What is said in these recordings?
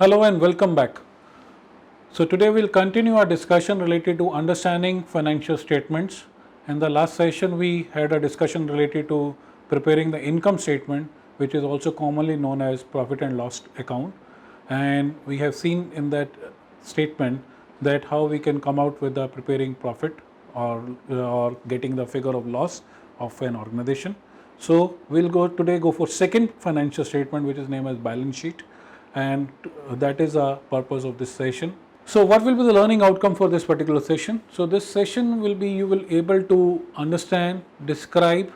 Hello and welcome back. So today we'll continue our discussion related to understanding financial statements. In the last session we had a discussion related to preparing the income statement, which is also commonly known as profit and loss account, and we have seen in that statement that how we can come out with the preparing profit or getting the figure of loss of an organization. So we'll go for second financial statement, which is named as balance sheet, and that is the purpose of this session. So what will be the learning outcome for this particular session? So this session will be, you will able to understand, describe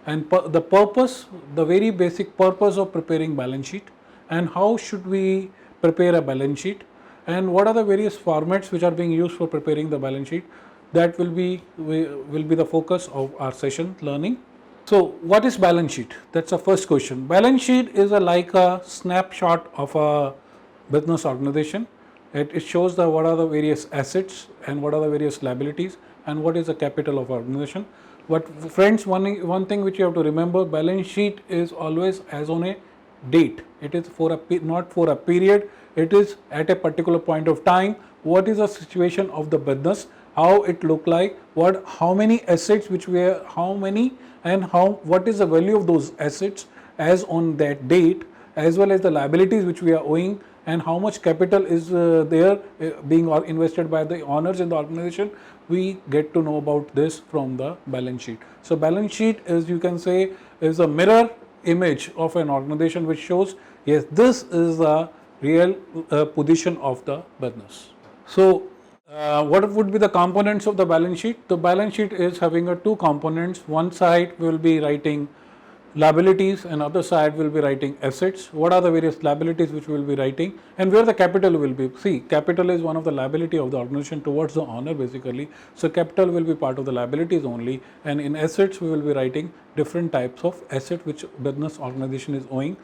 and the purpose, the very basic purpose of preparing balance sheet, and how should we prepare a balance sheet, and what are the various formats which are being used for preparing the balance sheet. That will be the focus of our session learning. So what is balance sheet? That's the first question. Balance sheet is like a snapshot of a business organization. It shows what are the various assets and what are the various liabilities and what is the capital of organization. But friends, one thing which you have to remember, balance sheet is always as on a date. It is not for a period. It is at a particular point of time. What is the situation of the business? How it look like? How many assets which we are, how many and what is the value of those assets as on that date, as well as the liabilities which we are owing, and how much capital is there being invested by the owners in the organization. We get to know about this from the balance sheet. So balance sheet is, you can say, is a mirror image of an organization which shows, yes, this is the real position of the business. So what would be the components of the balance sheet? The balance sheet is having two components. One side will be writing liabilities and other side will be writing assets. What are the various liabilities which we will be writing, and where the capital will be? See, capital is one of the liability of the organization towards the owner basically. So capital will be part of the liabilities only, and in assets we will be writing different types of asset which business organization is owing.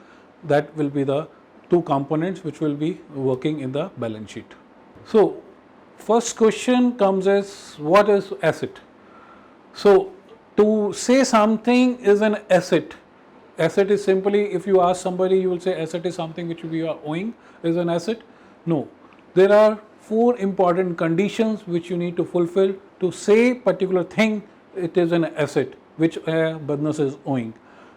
That will be the two components which will be working in the balance sheet. So first question comes as, what is asset? So to say something is an asset, asset is simply, if you ask somebody, you will say asset is something which we are owing is an asset. No, there are four important conditions which you need to fulfill to say particular thing it is an asset which a business is owing.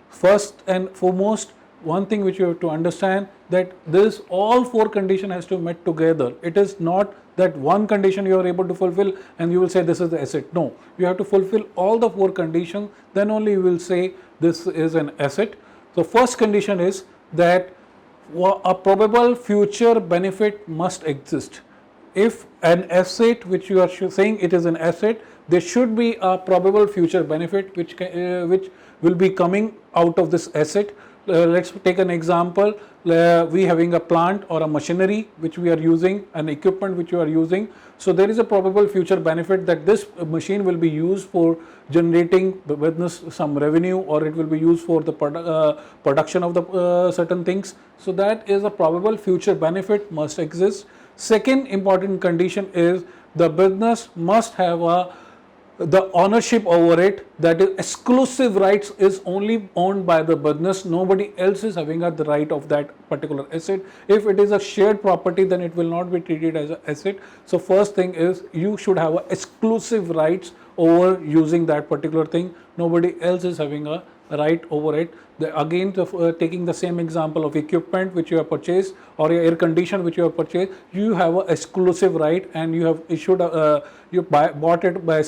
First and foremost, one thing which you have to understand, that this all four conditions has to be met together. It is not that one condition you are able to fulfill and you will say this is the asset. No, you have to fulfill all the four conditions, then only you will say this is an asset. So first condition is that a probable future benefit must exist. If an asset which you are saying it is an asset, there should be a probable future benefit which will be coming out of this asset. Let's take an example. We having a plant or a machinery which we are using, an equipment which you are using. So there is a probable future benefit that this machine will be used for generating the business some revenue, or it will be used for the production of the certain things. So that is a probable future benefit must exist. Second important condition is the business must have the ownership over it, that is exclusive rights is only owned by the business. Nobody else is having the right of that particular asset. If it is a shared property, then it will not be treated as an asset. So first thing is you should have exclusive rights over using that particular thing. Nobody else is having a right over it. Again, taking the same example of equipment which you have purchased, or air conditioner which you have purchased, you have an exclusive right, and you have issued you bought it by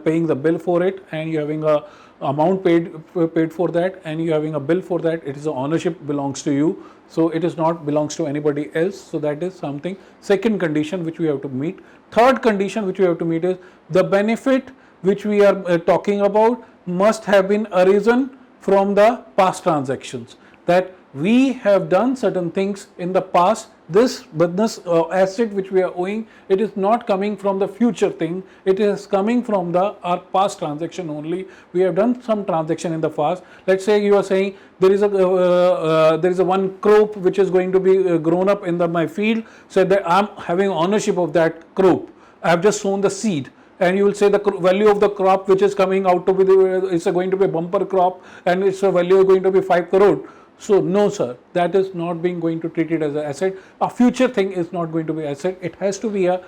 paying the bill for it, and you having a amount paid for that, and you having a bill for that. It is the ownership belongs to you, so it is not belongs to anybody else. So that is something, second condition which we have to meet. Third condition which we have to meet is the benefit which we are talking about must have been arisen from the past transactions, that we have done certain things in the past. This business asset which we are owing, it is not coming from the future thing, it is coming from our past transaction only. We have done some transaction in the past. Let's say you are saying there is a one crop which is going to be grown up in my field, so that I am having ownership of that crop. I have just sown the seed, and you will say the value of the crop which is coming out to be it's going to be a bumper crop, and its value is going to be 5 crore. So no sir, that is not being going to treat it as an asset. A future thing is not going to be asset. It has to be a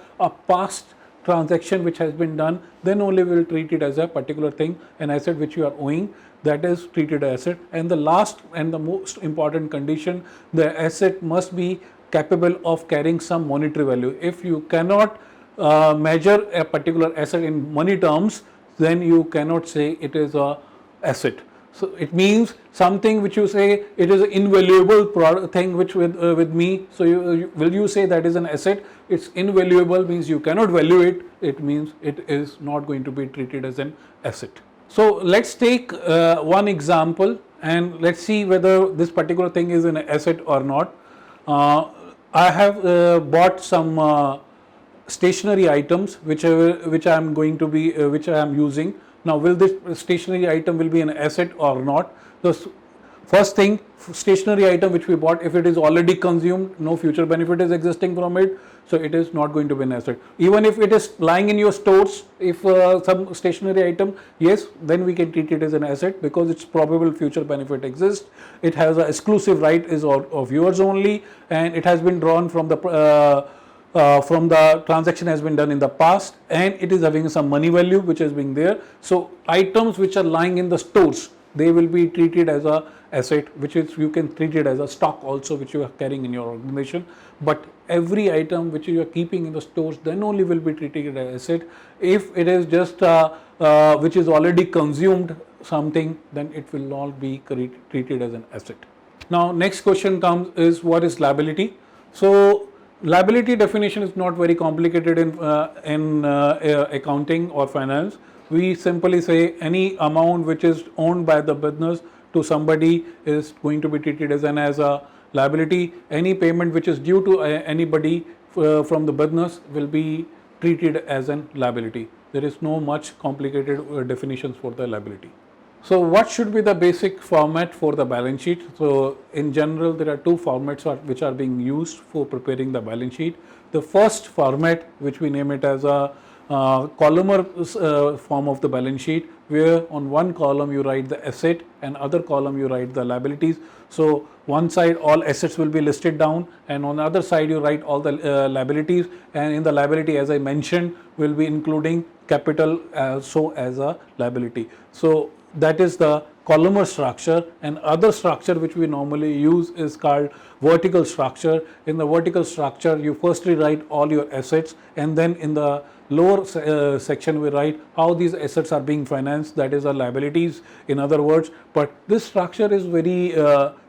past transaction which has been done, then only we will treat it as a particular thing, an asset which you are owing, that is treated as asset. And the last and the most important condition, the asset must be capable of carrying some monetary value. If you cannot measure a particular asset in money terms, then you cannot say it is a asset. So it means something which you say it is an invaluable thing which with me. So will you say that is an asset? It's invaluable means you cannot value it. It means it is not going to be treated as an asset. So let's take one example and let's see whether this particular thing is an asset or not. I have bought some stationary items which I am going to be which I am using. Now will this stationary item will be an asset or not? The first thing, stationary item which we bought, if it is already consumed, no future benefit is existing from it, so it is not going to be an asset. Even if it is lying in your stores, if some stationary item, yes, then we can treat it as an asset because its probable future benefit exists. It has an exclusive right is of yours only, and it has been drawn from the transaction has been done in the past, and it is having some money value which is being there. So items which are lying in the stores, they will be treated as a asset, which is you can treat it as a stock also which you are carrying in your organization. But every item which you are keeping in the stores, then only will be treated as asset. If it is just which is already consumed something, then it will not be treated as an asset. Now next question comes is, what is liability? So liability definition is not very complicated in accounting or finance. We simply say any amount which is owned by the business to somebody is going to be treated as a liability. Any payment which is due to anybody from the business will be treated as an liability. There is no much complicated definitions for the liability. So what should be the basic format for the balance sheet? So in general, there are two formats which are being used for preparing the balance sheet. The first format, which we name it as a columnar form of the balance sheet, where on one column you write the asset and other column you write the liabilities. So one side all assets will be listed down, and on the other side you write all the liabilities, and in the liability, as I mentioned, will be including capital also as a liability. So that is the columnar structure. And other structure which we normally use is called vertical structure. In the vertical structure, you firstly write all your assets, and then in the lower section we write how these assets are being financed, that is our liabilities in other words. But this structure is very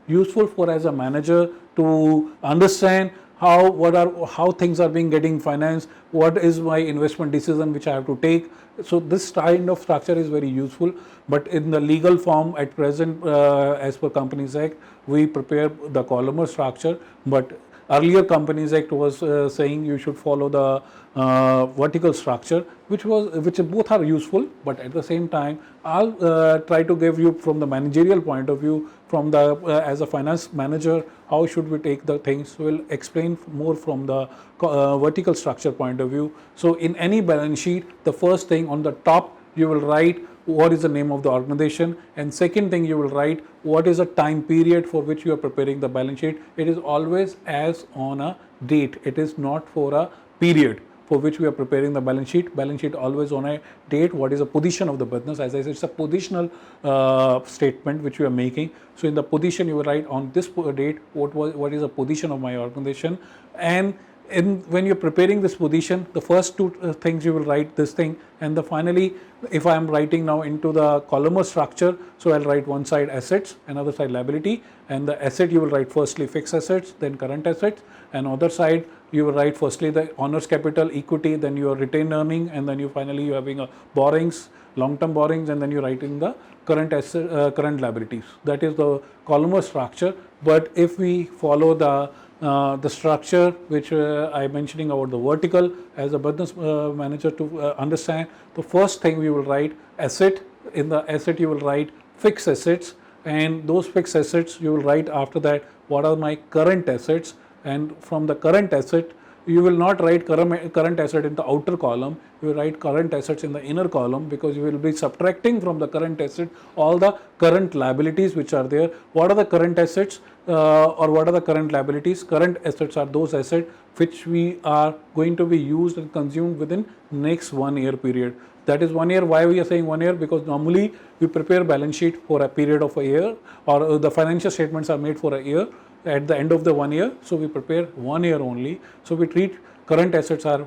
useful for as a manager to understand how things are being getting financed, what is my investment decision which I have to take. So this kind of structure is very useful. But in the legal form at present, as per Companies Act, we prepare the columnar structure, but earlier Companies Act was saying you should follow the vertical structure, which both are useful. But at the same time, I'll try to give you from the managerial point of view, from the as a finance manager, how should we take the things. We'll explain more from the vertical structure point of view. So in any balance sheet, the first thing on the top you will write what is the name of the organization, and second thing you will write what is the time period for which you are preparing the balance sheet. It is always as on a date, it is not for a period for which we are preparing the balance sheet. Balance sheet always on a date. What is the position of the business? As I said, it's a positional statement which we are making. So in the position you will write on this date what is the position of my organization. And when you're preparing this position, the first two things you will write this thing, and finally, if I am writing now into the columnar structure, so I'll write one side assets, another side liability, and the asset you will write firstly fixed assets, then current assets, and other side you will write firstly the owner's capital, equity, then your retained earning, and then you finally you having a borrowings, long-term borrowings, and then you writing the current asset, current liabilities. That is the columnar structure. But if we follow the structure which I'm mentioning about the vertical, as a business manager to understand, the first thing we will write asset. In the asset you will write fixed assets, and those fixed assets you will write after that what are my current assets, and from the current asset you will not write current asset in the outer column, you will write current assets in the inner column, because you will be subtracting from the current asset all the current liabilities which are there. What are the current assets or what are the current liabilities? Current assets are those assets which we are going to be used and consumed within next 1 year period. That is 1 year. Why we are saying 1 year? Because normally we prepare balance sheet for a period of a year, or the financial statements are made for a year at the end of the 1 year. So we prepare 1 year only. So we treat current assets are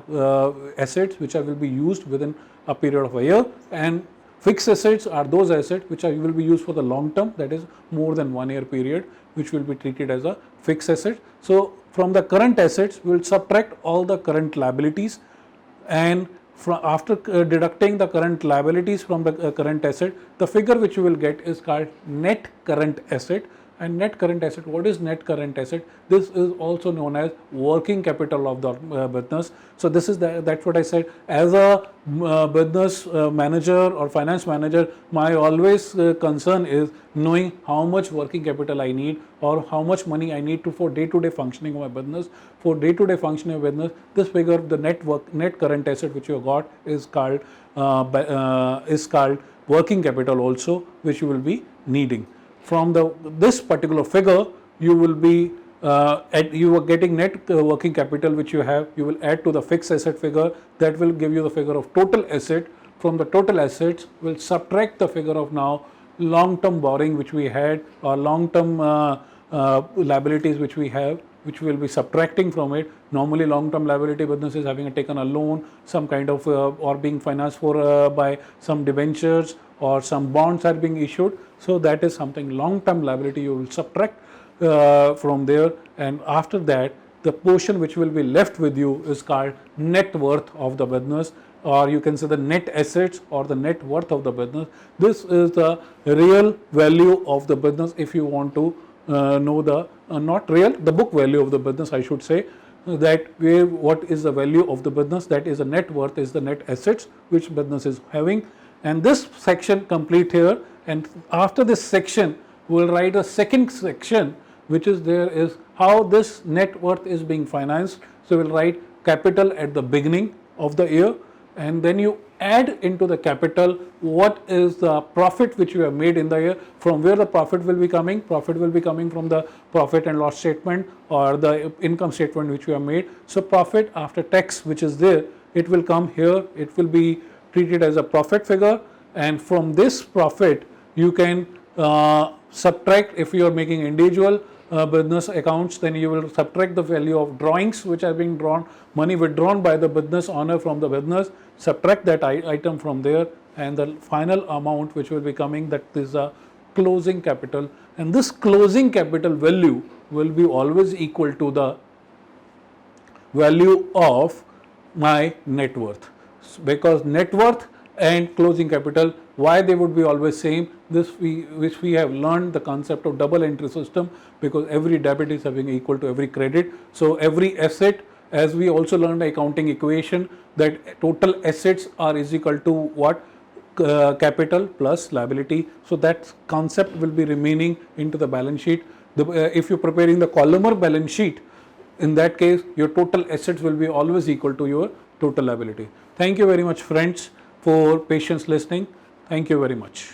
assets which will be used within a period of a year, and fixed assets are those assets which will be used for the long term, that is more than 1 year period, which will be treated as a fixed asset. So from the current assets, we will subtract all the current liabilities, and after deducting the current liabilities from the current asset, the figure which you will get is called net current asset. And net current asset, what is net current asset? This is also known as working capital of the business. So this is that's what I said. As a business manager or finance manager, my always concern is knowing how much working capital I need, or how much money I need for day-to-day functioning of my business. For day-to-day functioning of business, this figure, the net current asset which you have got, is called working capital also, which you will be needing. From this particular figure, you will be you are getting net working capital which you have. You will add to the fixed asset figure, that will give you the figure of total asset. From the total assets, we'll subtract the figure of now long-term borrowing which we had, or long-term liabilities which we have, which we will be subtracting from it. Normally long-term liability business is having taken a loan, some kind of or being financed for by some debentures, or some bonds are being issued. So that is something long-term liability you will subtract from there, and after that the portion which will be left with you is called net worth of the business, or you can say the net assets or the net worth of the business. This is the real value of the business. If you want to know the not real, the book value of the business, I should say, that what is the value of the business, that is the net worth, is the net assets which business is having. And this section complete here, and after this section we will write a second section which is there, is how this net worth is being financed. So we will write capital at the beginning of the year, and then you add into the capital what is the profit which you have made in the year. From where the profit will be coming? Profit will be coming from the profit and loss statement, or the income statement which you have made. So profit after tax which is there, it will come here, it will be treated as a profit figure, and from this profit you can subtract. If you are making individual business accounts, then you will subtract the value of drawings which are being drawn, money withdrawn by the business owner from the business, subtract that item from there, and the final amount which will be coming, that is a closing capital. And this closing capital value will be always equal to the value of my net worth, because net worth and closing capital, why they would be always same? Which we have learned the concept of double entry system, because every debit is having equal to every credit. So every asset, as we also learned the accounting equation, that total assets are is equal to what? Capital plus liability. So that concept will be remaining into the balance sheet. If you're preparing the columnar balance sheet, in that case your total assets will be always equal to your total liability. Thank you very much friends for patience listening. Thank you very much.